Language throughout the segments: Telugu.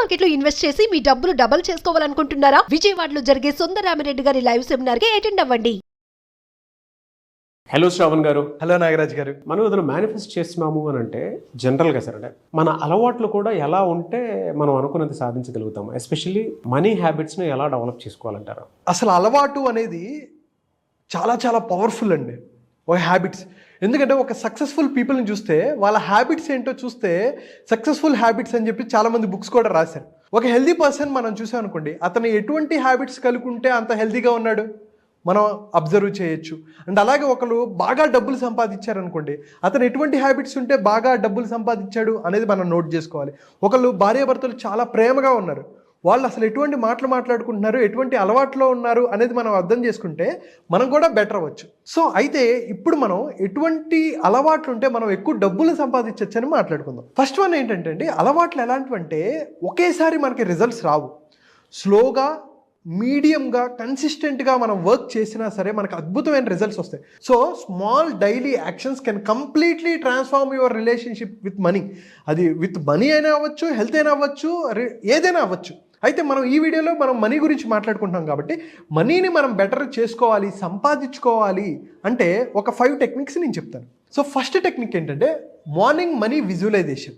మార్కెట్ లో ఇన్వెస్ట్ చేసి మీ డబ్బులు డబుల్ చేసుకోవాలనుకుంటున్నారా? విజయవాడలో జరిగే సుందరరామిరెడ్డి గారి లైవ్ సెమినార్ కి అటెండ్ అవ్వండి. హలో శ్రావణ్ గారు. హలో నాగరాజ్ గారు. మనం ఏదైనా మేనిఫెస్ట్ చేస్తున్నాము అని అంటే జనరల్గా సార్ అంటే మన అలవాట్లు కూడా ఎలా ఉంటే మనం అనుకున్నది సాధించగలుగుతాము. ఎస్పెషల్లీ మనీ హ్యాబిట్స్ని ఎలా డెవలప్ చేసుకోవాలంటారు? అసలు అలవాటు అనేది చాలా చాలా పవర్ఫుల్ అండి, ఒక హ్యాబిట్స్. ఎందుకంటే ఒక సక్సెస్ఫుల్ పీపుల్ని చూస్తే వాళ్ళ హ్యాబిట్స్ ఏంటో చూస్తే సక్సెస్ఫుల్ హ్యాబిట్స్ అని చెప్పి చాలామంది బుక్స్ కూడా రాశారు. ఒక హెల్దీ పర్సన్ మనం చూసాం అనుకోండి, అతను ఎటువంటి హ్యాబిట్స్ కలుగుంటే అంత హెల్దీగా ఉన్నాడు మనం అబ్జర్వ్ చేయొచ్చు. అండ్ అలాగే ఒకరు బాగా డబ్బులు సంపాదించారనుకోండి, అతను ఎటువంటి హ్యాబిట్స్ ఉంటే బాగా డబ్బులు సంపాదించాడు అనేది మనం నోట్ చేసుకోవాలి. ఒకళ్ళు భార్యాభర్తలు చాలా ప్రేమగా ఉన్నారు, వాళ్ళు అసలు ఎటువంటి మాటలు మాట్లాడుకుంటున్నారు, ఎటువంటి అలవాట్లో ఉన్నారు అనేది మనం అర్థం చేసుకుంటే మనం కూడా బెటర్ అవ్వచ్చు. సో అయితే ఇప్పుడు మనం ఎటువంటి అలవాట్లు ఉంటే మనం ఎక్కువ డబ్బులు సంపాదించవచ్చు అని మాట్లాడుకుందాం. ఫస్ట్ వన్ ఏంటంటే అండి, అలవాట్లు ఎలాంటివంటే ఒకేసారి మనకి రిజల్ట్స్ రావు. స్లోగా మీడియంగా కన్సిస్టెంట్గా మనం వర్క్ చేసినా సరే మనకు అద్భుతమైన రిజల్ట్స్ వస్తాయి. So small daily actions can completely transform your relationship with money. అది విత్ మనీ అయినా అవ్వచ్చు, హెల్త్ అయినా అవ్వచ్చు, ఏదైనా అవ్వచ్చు. అయితే మనం ఈ వీడియోలో మనం మనీ గురించి మాట్లాడుకుంటున్నాం కాబట్టి మనీని మనం బెటర్ చేసుకోవాలి, సంపాదించుకోవాలి అంటే ఒక 5 టెక్నిక్స్ నేను చెప్తాను. సో ఫస్ట్ టెక్నిక్ ఏంటంటే మార్నింగ్ మనీ విజువలైజేషన్.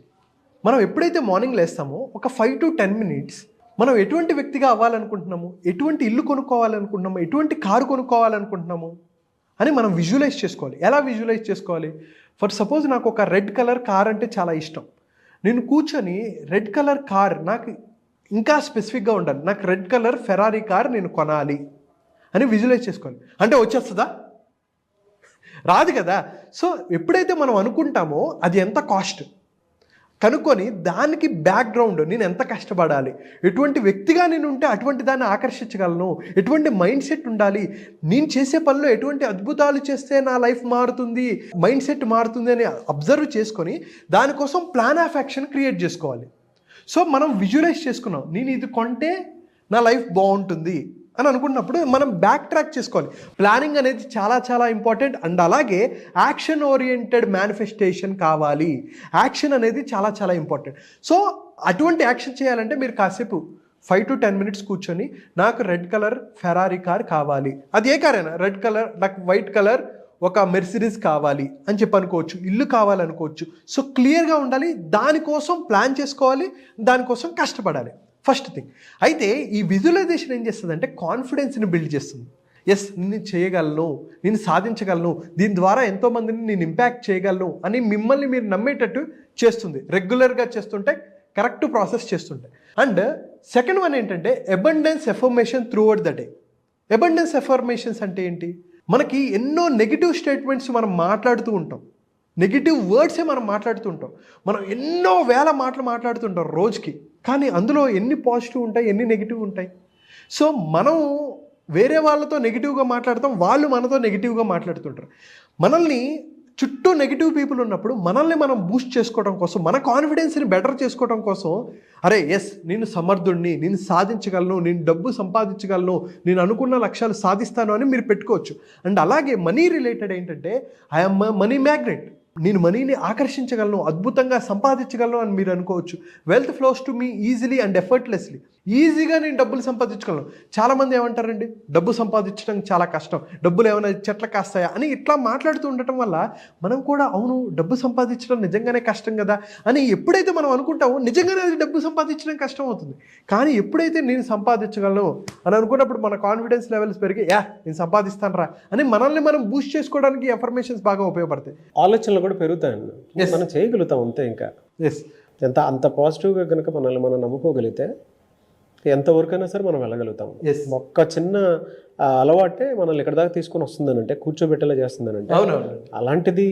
మనం ఎప్పుడైతే మార్నింగ్ లేస్తామో ఒక 5 to 10 minutes మనం ఎటువంటి వ్యక్తిగా అవ్వాలనుకుంటున్నాము, ఎటువంటి ఇల్లు కొనుక్కోవాలనుకుంటున్నాము, ఎటువంటి కారు కొనుక్కోవాలనుకుంటున్నాము అని మనం విజువలైజ్ చేసుకోవాలి. ఎలా విజువలైజ్ చేసుకోవాలి? ఫర్ సపోజ్ నాకు ఒక రెడ్ కలర్ కార్ అంటే చాలా ఇష్టం. నేను కూర్చొని రెడ్ కలర్ కార్ నాకు ఇంకా స్పెసిఫిక్గా ఉండాలి, నాకు రెడ్ కలర్ ఫెరారీ కార్ నేను కొనాలి అని విజువలైజ్ చేసుకోవాలి. అంటే వచ్చేస్తుందా? రాదు కదా. సో ఎప్పుడైతే మనం అనుకుంటామో అది ఎంత కాస్ట్ కనుక్కొని దానికి బ్యాక్గ్రౌండ్ నేను ఎంత కష్టపడాలి, ఎటువంటి వ్యక్తిగా నేను ఉంటే అటువంటి దాన్ని ఆకర్షించగలను, ఎటువంటి మైండ్ సెట్ ఉండాలి, నేను చేసే పనిలో ఎటువంటి అద్భుతాలు చేస్తే నా లైఫ్ మారుతుంది, మైండ్ సెట్ మారుతుంది అని అబ్జర్వ్ చేసుకొని దానికోసం ప్లాన్ ఆఫ్ యాక్షన్ క్రియేట్ చేసుకోవాలి. సో మనం విజువలైజ్ చేసుకున్నాం, నేను ఇది కొంటే నా లైఫ్ బాగుంటుంది అని అనుకున్నప్పుడు మనం బ్యాక్ ట్రాక్ చేసుకోవాలి. ప్లానింగ్ అనేది చాలా చాలా ఇంపార్టెంట్. అండ్ అలాగే యాక్షన్ ఓరియంటెడ్ మేనిఫెస్టేషన్ కావాలి. యాక్షన్ అనేది చాలా చాలా ఇంపార్టెంట్. సో అటువంటి యాక్షన్ చేయాలంటే మీరు కాసేపు 5 to 10 minutes కూర్చొని నాకు రెడ్ కలర్ ఫెరారీ కార్ కావాలి, అది ఏ కార్ అయినా, రెడ్ కలర్ నాకు వైట్ కలర్ ఒక మెర్సిడీస్ కావాలి అని చెప్పి అనుకోవచ్చు, ఇల్లు కావాలనుకోవచ్చు. సో క్లియర్గా ఉండాలి, దానికోసం ప్లాన్ చేసుకోవాలి, దానికోసం కష్టపడాలి. First thing. అయితే ఈ విజువలైజేషన్ ఏం చేస్తుందంటే కాన్ఫిడెన్స్ని బిల్డ్ చేస్తుంది. ఎస్, నేను చేయగలను, నేను సాధించగలను, దీని ద్వారా ఎంతోమందిని నేను ఇంపాక్ట్ చేయగలను అని మిమ్మల్ని మీరు నమ్మేటట్టు చేస్తుంది. రెగ్యులర్గా చేస్తుంటే, కరెక్ట్ ప్రాసెస్ చేస్తుంటే. అండ్ సెకండ్ వన్ ఏంటంటే abundance affirmation through out the day. Abundance affirmations అంటే ఏంటి? మనకి ఎన్నో నెగిటివ్ స్టేట్మెంట్స్ మనం మాట్లాడుతూ ఉంటాం, నెగిటివ్ వర్డ్సే మనం మాట్లాడుతూ ఉంటాం, మనం ఎన్నో వేల మాటలు మాట్లాడుతుంటాం రోజుకి. కానీ అందులో ఎన్ని పాజిటివ్ ఉంటాయి, ఎన్ని నెగిటివ్ ఉంటాయి. సో మనం వేరే వాళ్ళతో నెగిటివ్గా మాట్లాడతాం, వాళ్ళు మనతో నెగిటివ్గా మాట్లాడుతుంటారు. మనల్ని చుట్టూ నెగిటివ్ పీపుల్ ఉన్నప్పుడు మనల్ని మనం బూస్ట్ చేసుకోవడం కోసం, మన కాన్ఫిడెన్స్ని బెటర్ చేసుకోవడం కోసం, అరే ఎస్ నేను సమర్థుడిని, నేను సాధించగలను, నేను డబ్బు సంపాదించగలను, నేను అనుకున్న లక్ష్యాలు సాధిస్తాను అని మీరు పెట్టుకోవచ్చు. అండ్ అలాగే మనీ రిలేటెడ్ ఏంటంటే ఐఎమ్ మనీ మ్యాగ్నెట్, నేను మనీని ఆకర్షించగలను, అద్భుతంగా సంపాదించగలను అని మీరు అనుకోవచ్చు. Wealth flows to me easily and effortlessly. ఈజీగా నేను డబ్బులు సంపాదించగలను. చాలామంది ఏమంటారండి, డబ్బు సంపాదించడం చాలా కష్టం, డబ్బులు ఏమైనా చెట్ల కాస్తాయా అని ఇట్లా మాట్లాడుతూ ఉండటం వల్ల మనం కూడా అవును డబ్బు సంపాదించడం నిజంగానే కష్టం కదా అని ఎప్పుడైతే మనం అనుకుంటామో నిజంగానే అది డబ్బు సంపాదించడం కష్టం అవుతుంది. కానీ ఎప్పుడైతే నేను సంపాదించగలను అని అనుకున్నప్పుడు మన కాన్ఫిడెన్స్ లెవెల్స్ పెరిగి నేను సంపాదిస్తాను రా అని మనల్ని మనం బూస్ట్ చేసుకోవడానికి ఎఫర్మేషన్స్ బాగా ఉపయోగపడతాయి. ఆలోచనలు కూడా పెరుగుతాయండి, మనం చేయగలుగుతాం అంతే. ఇంకా ఎస్, అంత పాజిటివ్గా కనుక మనల్ని మనం నమ్ముకోగలిగితే ఎంతవరకైనా సరే మనం వెళ్ళగలుగుతాం. ఒక్క చిన్న అలవాటే మనల్ని ఎక్కడి దాకా తీసుకొని వస్తుందని అంటే, కూర్చోబెట్టేలా చేస్తుందని అంటే, అలాంటిది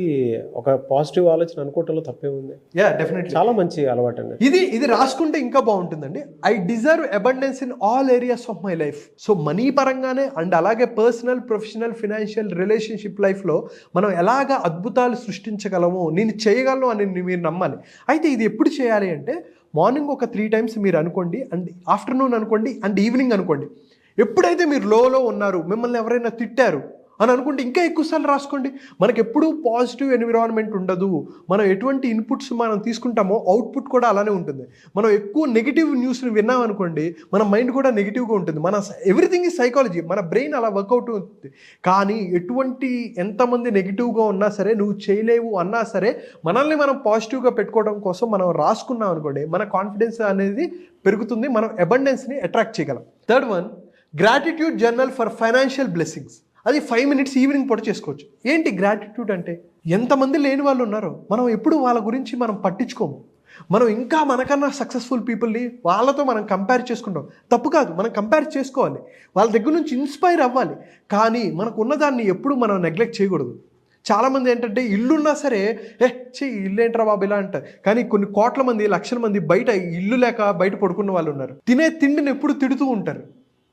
ఒక పాజిటివ్ ఆలోచన అనుకోవటంలో తప్పే ఉంది. డెఫినెట్లీ చాలా మంచి అలవాటు అండి. ఇది రాసుకుంటే ఇంకా బాగుంటుందండి. I deserve abundance in all areas of my life. So money పరంగానే అండ్ అలాగే పర్సనల్, ప్రొఫెషనల్, ఫినాన్షియల్, రిలేషన్షిప్ లైఫ్లో మనం ఎలాగ అద్భుతాలు సృష్టించగలము, నేను చేయగలను అని మీరు నమ్మాలి. అయితే ఇది ఎప్పుడు చేయాలి అంటే మార్నింగ్ ఒక 3 times మీరు అనుకోండి, అండ్ ఆఫ్టర్నూన్ అనుకోండి, అండ్ ఈవినింగ్ అనుకోండి. ఎప్పుడైతే మీరు లోలో ఉన్నారు, మిమ్మల్ని ఎవరైనా తిట్టారు, అని అనుకుంటే ఇంకా ఎక్కువసార్లు రాసుకోండి. మనకు ఎప్పుడూ పాజిటివ్ ఎన్విరాన్మెంట్ ఉండదు. మనం ఎటువంటి ఇన్పుట్స్ మనం తీసుకుంటామో అవుట్పుట్ కూడా అలానే ఉంటుంది. మనం ఎక్కువ నెగిటివ్ న్యూస్ని విన్నాం అనుకోండి, మన మైండ్ కూడా నెగిటివ్గా ఉంటుంది. మన ఎవ్రీథింగ్ ఈజ్ సైకాలజీ, మన బ్రెయిన్ అలా వర్కౌట్ అవుతుంది. కానీ ఎటువంటి ఎంతమంది నెగిటివ్గా ఉన్నా సరే, నువ్వు చేయలేవు అన్నా సరే, మనల్ని మనం పాజిటివ్గా పెట్టుకోవడం కోసం మనం రాసుకున్నాం అనుకోండి, మన కాన్ఫిడెన్స్ అనేది పెరుగుతుంది, మనం అబండెన్స్ని అట్రాక్ట్ చేయగలం. Third one, gratitude journal for financial blessings. అది 5 minutes ఈవినింగ్ పూట చేసుకోవచ్చు. ఏంటి గ్రాటిట్యూడ్ అంటే? ఎంతమంది లేని వాళ్ళు ఉన్నారో మనం ఎప్పుడు వాళ్ళ గురించి మనం పట్టించుకోము. మనం ఇంకా మనకన్నా సక్సెస్ఫుల్ పీపుల్ని వాళ్ళతో మనం కంపేర్ చేసుకుంటాం. తప్పు కాదు, మనం కంపేర్ చేసుకోవాలి, వాళ్ళ దగ్గర నుంచి ఇన్స్పైర్ అవ్వాలి. కానీ మనకు ఉన్నదాన్ని ఎప్పుడు మనం నెగ్లెక్ట్ చేయకూడదు. చాలామంది ఏంటంటే ఇల్లున్నా సరే ఇల్లు ఏంట్రా బాబు ఇలా అంటారు. కానీ కొన్ని కోట్ల మంది, లక్షల మంది బయట ఇల్లు లేక బయట పడుకున్న వాళ్ళు ఉన్నారు. తినే తిండిని ఎప్పుడు తిడుతూ ఉంటారు.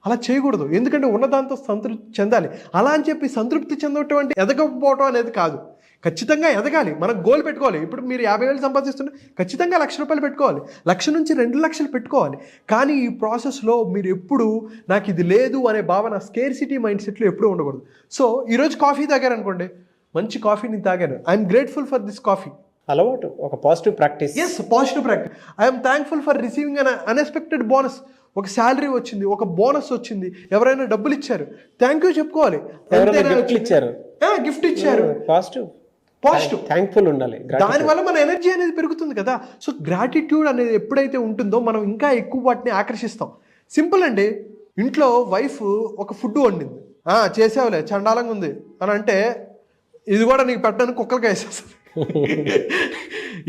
అలా చేయకూడదు, ఎందుకంటే ఉన్నదాంతో సంతృప్తి చెందాలి. అలా అని చెప్పి సంతృప్తి చెందటం అంటే ఎదగకపోవటం అనేది కాదు. ఖచ్చితంగా ఎదగాలి, మనకు గోల్ పెట్టుకోవాలి. ఇప్పుడు మీరు 50,000 సంపాదిస్తుంటే ఖచ్చితంగా 1,00,000 రూపాయలు పెట్టుకోవాలి, 1,00,000 నుంచి 2 లక్షలు పెట్టుకోవాలి. కానీ ఈ ప్రాసెస్లో మీరు ఎప్పుడు నాకు ఇది లేదు అనే భావన, స్కేర్సిటీ మైండ్ సెట్లో ఎప్పుడూ ఉండకూడదు. సో ఈరోజు కాఫీ తాగారనుకోండి, మంచి కాఫీ నేను తాగాను, I'm grateful for this coffee. అలవాటు, ఒక positive practice. Yes, positive practice. I'm thankful for receiving an unexpected bonus. ఒక శాలరీ వచ్చింది, ఒక బోనస్ వచ్చింది, ఎవరైనా డబ్బులు ఇచ్చారు, థ్యాంక్ యూ చెప్పుకోవాలి. గిఫ్ట్ ఇచ్చారు, పాజిటివ్ థ్యాంక్ఫుల్ ఉండాలి. దానివల్ల మన ఎనర్జీ అనేది పెరుగుతుంది కదా. సో గ్రాటిట్యూడ్ అనేది ఎప్పుడైతే ఉంటుందో మనం ఇంకా ఎక్కువ వాటిని ఆకర్షిస్తాం. సింపుల్ అండి, ఇంట్లో వైఫ్ ఒక ఫుడ్ వండింది, చేసావులే చండాలంగా ఉంది అని అంటే, ఇది కూడా నీకు పెట్టడానికి కుక్కలకి వేసేస్తుంది.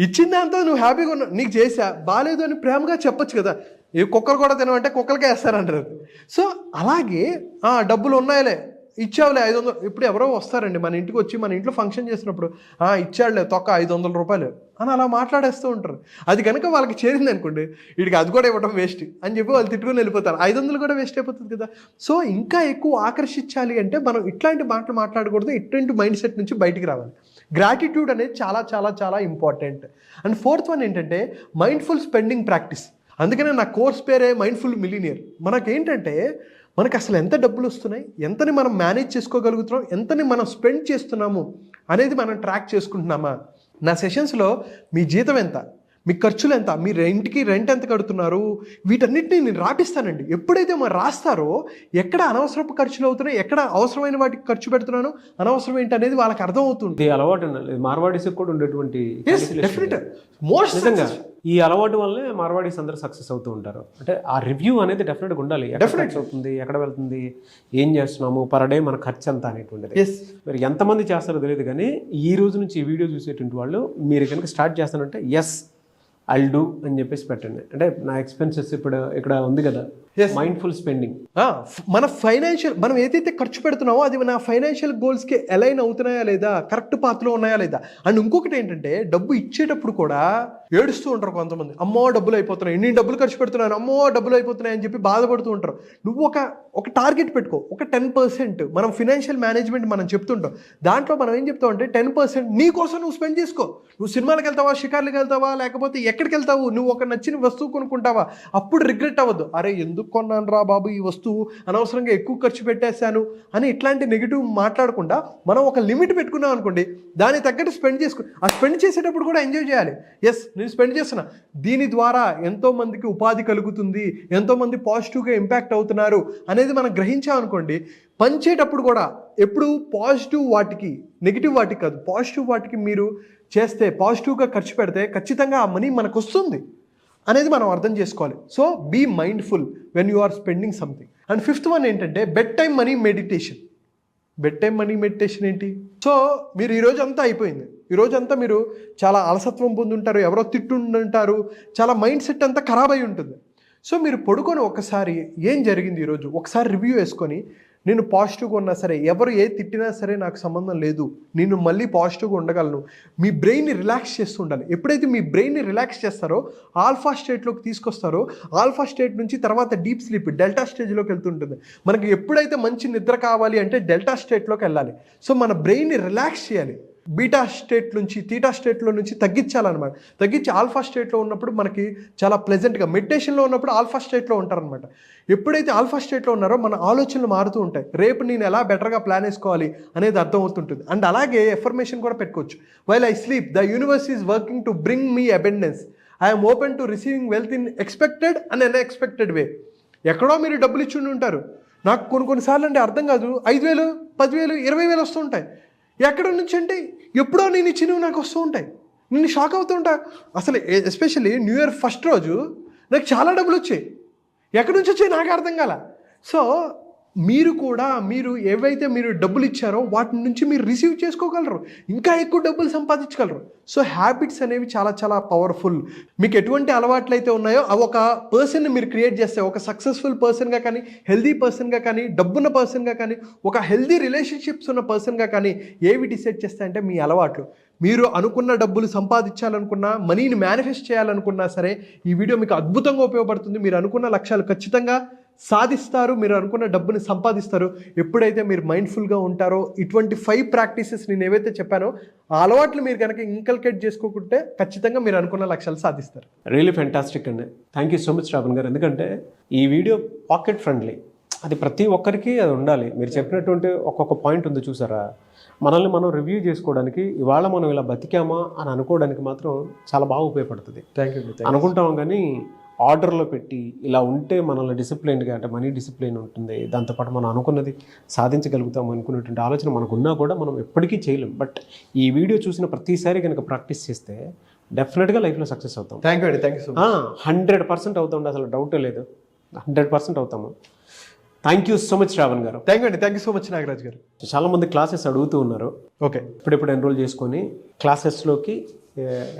ఇచ్చిన దాంతో నువ్వు హ్యాపీగా ఉన్నావు, నీకు చేసా బాగాలేదు అని ప్రేమగా చెప్పొచ్చు కదా. ఈ కుక్కలు కూడా తినమంటే కుక్కలకే వేస్తారంటారు. సో అలాగే డబ్బులు ఉన్నాయిలే, ఇచ్చావులే 500. ఇప్పుడు ఎవరో వస్తారండి మన ఇంటికి వచ్చి, మన ఇంట్లో ఫంక్షన్ చేసినప్పుడు ఇచ్చాడులే తొక్క 500 రూపాయలు అని అలా మాట్లాడేస్తూ ఉంటారు. అది కనుక వాళ్ళకి చేరింది అనుకోండి, వీడికి అది కూడా ఇవ్వడం వేస్ట్ అని చెప్పి వాళ్ళు తిట్టుకుని వెళ్ళిపోతారు. 500 కూడా వేస్ట్ అయిపోతుంది కదా. సో ఇంకా ఎక్కువ ఆకర్షించాలి అంటే మనం ఇట్లాంటి మాటలు మాట్లాడకూడదు, ఇట్లాంటి మైండ్ సెట్ నుంచి బయటికి రావాలి. గ్రాటిట్యూడ్ అనేది చాలా చాలా చాలా ఇంపార్టెంట్. అండ్ ఫోర్త్ వన్ ఏంటంటే మైండ్ఫుల్ స్పెండింగ్ ప్రాక్టీస్. అందుకనే నా కోర్స్ పేరే మైండ్ఫుల్ మిలినియర్. మనకేంటంటే మనకు అసలు ఎంత డబ్బులు వస్తున్నాయి, ఎంతని మనం మేనేజ్ చేసుకోగలుగుతున్నాం, ఎంతని మనం స్పెండ్ చేస్తున్నాము అనేది మనం ట్రాక్ చేసుకుంటున్నామా. నా సెషన్స్లో మీ జీతం ఎంత, మీ ఖర్చులు ఎంత, మీ ఇంటికి రెంట్ ఎంత కడుతున్నారు, వీటన్నిటిని నేను రాపిస్తానండి. ఎప్పుడైతే మరి రాస్తారో ఎక్కడ అనవసరపు ఖర్చులు అవుతున్నాయి, ఎక్కడ అవసరమైన వాటికి ఖర్చు పెడుతున్నాను, అనవసరం ఏంటి అనేది వాళ్ళకి అర్థమవుతుంది. అలవాటు మార్వాడీస్ కూడా ఉండేటువంటి నిజంగా ఈ అలవాటు వల్లే మార్వాడీస్ అందరూ సక్సెస్ అవుతూ ఉంటారు. అంటే ఆ రివ్యూ అనేది డెఫినెట్గా ఉండాలి. డెఫినెట్ అవుతుంది, ఎక్కడ వెళ్తుంది, ఏం చేస్తున్నాము, పర్ డే మన ఖర్చు ఎంత అనేటువంటిది. మరి ఎంతమంది చేస్తారో తెలియదు, కానీ ఈ రోజు నుంచి ఈ వీడియో చూసేటువంటి వాళ్ళు మీరు కనుక స్టార్ట్ చేస్తానంటే ఐల్ డూ అని చెప్పేసి పెట్టండి. అంటే నా ఎక్స్పెన్సెస్ ఇప్పుడు ఇక్కడ ఉంది కదా, మైండ్ఫుల్ స్పెండింగ్. మన ఫైనాన్షియల్ మనం ఏదైతే ఖర్చు పెడుతున్నామో అది మన ఫైనాన్షియల్ గోల్స్కి అలైన్ అవుతున్నాయా లేదా, కరెక్ట్ పాత్రలో ఉన్నాయా లేదా. అండ్ ఇంకొకటి ఏంటంటే డబ్బు ఇచ్చేటప్పుడు కూడా ఏడుస్తూ ఉంటారు కొంతమంది, అమ్మో డబ్బులు అయిపోతున్నాయి, నేను డబ్బులు ఖర్చు పెడుతున్నాను, అమ్మో డబ్బులు అయిపోతున్నాయి అని చెప్పి బాధపడుతూ ఉంటారు. నువ్వు ఒక టార్గెట్ పెట్టుకో, ఒక 10%. మనం ఫినాన్షియల్ మేనేజ్మెంట్ మనం చెప్తుంటాం, దాంట్లో మనం ఏం చెప్తాం అంటే 10% నీ కోసం నువ్వు స్పెండ్ చేసుకో. నువ్వు సినిమాలకు వెళ్తావా, షికార్లకు వెళ్తావా, లేకపోతే ఎక్కడికి వెళ్తావు, నువ్వు ఒక నచ్చిన వస్తువు కొనుక్కుంటావా, అప్పుడు రిగ్రెట్ అవ్వద్దు, అరే ఎందుకు కొన్నాను రా బాబు ఈ వస్తువు, అనవసరంగా ఎక్కువ ఖర్చు పెట్టేశాను అని ఇట్లాంటి నెగిటివ్ మాట్లాడకుండా మనం ఒక లిమిట్ పెట్టుకున్నాం అనుకోండి, దానికి తగ్గట్టు స్పెండ్ చేసుకో. ఆ స్పెండ్ చేసేటప్పుడు కూడా ఎంజాయ్ చేయాలి. ఎస్ నేను స్పెండ్ చేస్తున్నా, దీని ద్వారా ఎంతోమందికి ఉపాధి కలుగుతుంది, ఎంతోమంది పాజిటివ్గా ఇంపాక్ట్ అవుతున్నారు అనేది మనం గ్రహించామనుకోండి, పంచేటప్పుడు కూడా ఎప్పుడు పాజిటివ్ వాటికి, నెగిటివ్ వాటికి కాదు, పాజిటివ్ వాటికి మీరు చేస్తే, పాజిటివ్గా ఖర్చు పెడితే ఖచ్చితంగా ఆ మనీ మనకు వస్తుంది అనేది మనం అర్థం చేసుకోవాలి. So be mindful when you are spending something. And fifth one ఏంటంటే bed time money meditation. Bed time money meditation ఏంటి? సో మీరు ఈరోజు అంతా అయిపోయింది, ఈరోజంతా మీరు చాలా అలసత్వం పొందుంటారు, ఎవరో తిట్టుంటారు, చాలా మైండ్ సెట్ అంతా ఖరాబ్ అయి ఉంటుంది. సో మీరు పడుకొని ఒకసారి ఏం జరిగింది ఈరోజు ఒకసారి రివ్యూ వేసుకొని, నేను పాజిటివ్గా ఉన్నా సరే, ఎవరు ఏ తిట్టినా సరే నాకు సంబంధం లేదు, నేను మళ్ళీ పాజిటివ్గా ఉండగలను. మీ బ్రెయిన్ని రిలాక్స్ చేస్తూ ఉండాలి. ఎప్పుడైతే మీ బ్రెయిన్ని రిలాక్స్ చేస్తారో, ఆల్ఫా స్టేట్లోకి తీసుకొస్తారో, ఆల్ఫా స్టేట్ నుంచి తర్వాత డీప్ స్లీప్, డెల్టా స్టేజ్లోకి వెళ్తుంటుంది. మనకి ఎప్పుడైతే మంచి నిద్ర కావాలి అంటే డెల్టా స్టేట్లోకి వెళ్ళాలి. సో మన బ్రెయిన్ని రిలాక్స్ చేయాలి. బీటా స్టేట్ నుంచి తీటా స్టేట్లో నుంచి తగ్గించాలన్నమాట. తగ్గించి ఆల్ఫా స్టేట్లో ఉన్నప్పుడు మనకి చాలా ప్లెజెంట్గా, మెడిటేషన్లో ఉన్నప్పుడు ఆల్ఫా స్టేట్లో ఉంటారనమాట. ఎప్పుడైతే ఆల్ఫా స్టేట్లో ఉన్నారో మన ఆలోచనలు మారుతూ ఉంటాయి. రేపు నేను ఎలా బెటర్గా ప్లాన్ వేసుకోవాలి అనేది అర్థమవుతుంటుంది. అండ్ అలాగే ఎఫర్మేషన్ కూడా పెట్టుకోవచ్చు. While I sleep the universe is working to bring me abundance. I'm open to receiving wealth in expected and unexpected వే. ఎక్కడో మీరు డబ్బులు ఇచ్చి ఉంటారు. నాకు కొన్నిసార్లు అంటే అర్థం కాదు, 5,000, 10,000, 20,000 వస్తూ ఉంటాయి. ఎక్కడ నుంచి అంటే ఎప్పుడో నేను ఇచ్చినవి నాకు వస్తూ ఉంటాయి. నేను షాక్ అవుతూ ఉంటా. అసలు ఎస్పెషల్లీ న్యూ ఇయర్ ఫస్ట్ రోజు నాకు చాలా డబ్బులు వచ్చాయి. ఎక్కడి నుంచి వచ్చాయి నాకు అర్థం కాల. సో మీరు కూడా ఏవైతే మీరు డబ్బులు ఇచ్చారో వాటి నుంచి మీరు రిసీవ్ చేసుకోగలరు, ఇంకా ఎక్కువ డబ్బులు సంపాదించగలరు. సో హ్యాబిట్స్ అనేవి చాలా చాలా పవర్ఫుల్. మీకు ఎటువంటి అలవాట్లు అయితే ఉన్నాయో అవి ఒక పర్సన్ని మీరు క్రియేట్ చేస్తే, ఒక సక్సెస్ఫుల్ పర్సన్గా కానీ, హెల్దీ పర్సన్గా కానీ, డబ్బున్న పర్సన్గా కానీ, ఒక హెల్దీ రిలేషన్షిప్స్ ఉన్న పర్సన్గా కానీ ఏవి డిసైడ్ చేస్తాయంటే మీ అలవాట్లు. మీరు అనుకున్న డబ్బులు సంపాదించాలనుకున్నా, మనీని మేనిఫెస్ట్ చేయాలనుకున్నా సరే ఈ వీడియో మీకు అద్భుతంగా ఉపయోగపడుతుంది. మీరు అనుకున్న లక్ష్యాలు ఖచ్చితంగా సాధిస్తారు, మీరు అనుకున్న డబ్బుని సంపాదిస్తారు ఎప్పుడైతే మీరు మైండ్ఫుల్గా ఉంటారో. ఇటువంటి 5 ప్రాక్టీసెస్ నేను ఏవైతే చెప్పానో ఆ అలవాట్లు మీరు కనుక ఇంకల్కేట్ చేసుకోకుంటే ఖచ్చితంగా మీరు అనుకున్న లక్ష్యాలు సాధిస్తారు. రియలీ ఫెంటాస్టిక్ అండి. Thank you so much Shravan గారు. ఎందుకంటే ఈ వీడియో పాకెట్ ఫ్రెండ్లీ, అది ప్రతి ఒక్కరికి అది ఉండాలి. మీరు చెప్పినటువంటి ఒక్కొక్క పాయింట్ ఉంది చూసారా, మనల్ని మనం రివ్యూ చేసుకోవడానికి, ఇవాళ మనం ఇలా బతికామా అని అనుకోవడానికి మాత్రం చాలా బాగా ఉపయోగపడుతుంది. Thank you. అనుకుంటాం కానీ ఆర్డర్లో పెట్టి ఇలా ఉంటే మనల్ని డిసిప్లైన్గా, అంటే మనీ డిసిప్లైన్ ఉంటుంది, దాంతోపాటు మనం అనుకున్నది సాధించగలుగుతాం అనుకునేటువంటి ఆలోచన మనకున్నా కూడా మనం ఎప్పటికీ చేయలేం. బట్ ఈ వీడియో చూసిన ప్రతిసారి కనుక ప్రాక్టీస్ చేస్తే డెఫినెట్గా లైఫ్లో సక్సెస్ అవుతాం. థ్యాంక్ యూ అండి. Thank you so much. 100% అవుతాం, అసలు డౌటే లేదు. 100% అవుతాము. Thank you so much Shravan గారు. థ్యాంక్ యూ అండి. Thank you so much Nagaraj గారు. చాలామంది క్లాసెస్ అడుగుతూ ఉన్నారు. ఓకే, ఇప్పుడెప్పుడు ఎన్రోల్ చేసుకొని క్లాసెస్లోకి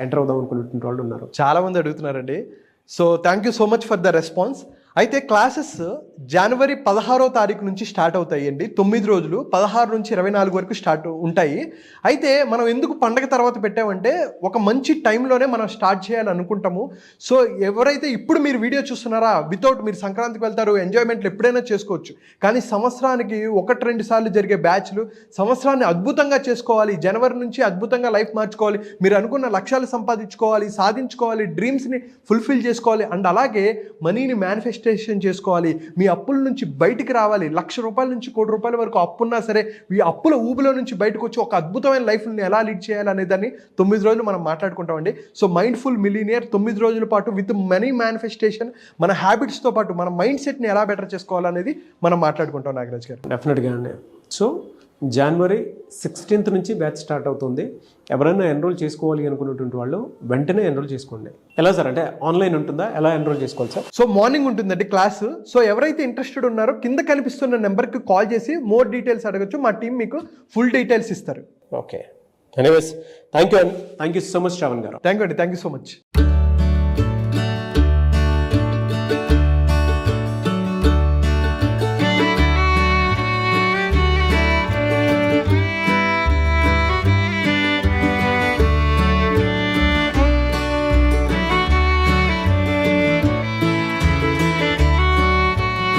ఎంటర్ అవుదాం అనుకునేటువంటి వాళ్ళు ఉన్నారు. చాలామంది అడుగుతున్నారండి. So thank you so much for the response. అయితే క్లాసెస్ జనవరి 16వ తారీఖు నుంచి స్టార్ట్ అవుతాయండి. 9 రోజులు, 16 నుంచి 24 వరకు స్టార్ట్ ఉంటాయి. అయితే మనం ఎందుకు పండగ తర్వాత పెట్టామంటే ఒక మంచి టైంలోనే మనం స్టార్ట్ చేయాలని అనుకుంటాము. సో ఎవరైతే ఇప్పుడు మీరు వీడియో చూస్తున్నారా, వితౌట్ మీరు సంక్రాంతికి వెళ్తారు, ఎంజాయ్మెంట్లు ఎప్పుడైనా చేసుకోవచ్చు. కానీ సంవత్సరానికి 1-2 సార్లు జరిగే బ్యాచ్లు, సంవత్సరాన్ని అద్భుతంగా చేసుకోవాలి, జనవరి నుంచి అద్భుతంగా లైఫ్ మార్చుకోవాలి, మీరు అనుకున్న లక్ష్యాలు సంపాదించుకోవాలి, సాధించుకోవాలి, డ్రీమ్స్ని ఫుల్ఫిల్ చేసుకోవాలి, అండ్ అలాగే మనీని మేనిఫెస్టేషన్ చేసుకోవాలి, మీ అప్పుల నుంచి బయటికి రావాలి. ₹1,00,000 నుంచి ₹1,00,00,000 వరకు అప్పున్నా సరే ఈ అప్పుల ఊబిలో నుంచి బయటకు వచ్చి ఒక అద్భుతమైన లైఫ్ని ఎలా లీడ్ చేయాలి అనే దాన్ని 9 రోజులు మనం మాట్లాడుకుంటామండి. సో మైండ్ఫుల్ మిలినియర్ 9 రోజుల పాటు విత్ మనీ మేనిఫెస్టేషన్, మన హ్యాబిట్స్తో పాటు మన మైండ్ సెట్ని ఎలా బెటర్ చేసుకోవాలనేది మనం మాట్లాడుకుంటాం నాగరాజ్ గారు. డెఫినెట్గా అండి. సో జనవరి 16th నుంచి బ్యాచ్ స్టార్ట్ అవుతుంది. ఎవరైనా ఎన్రోల్ చేసుకోవాలి అనుకున్నటువంటి వాళ్ళు వెంటనే ఎన్రోల్ చేసుకోండి. ఎలా సార్, అంటే ఆన్లైన్ ఉంటుందా, ఎలా ఎన్రోల్ చేసుకోవాలి సార్? సో మార్నింగ్ ఉంటుందండి క్లాసు. సో ఎవరైతే ఇంట్రెస్టెడ్ ఉన్నారో కింద కనిపిస్తున్న నెంబర్కి కాల్ చేసి మోర్ డీటెయిల్స్ అడగచ్చు. మా టీం మీకు ఫుల్ డీటెయిల్స్ ఇస్తారు. Okay, anyways thank you so much Shravan గారు. థ్యాంక్ యూ అండి. Thank you so much.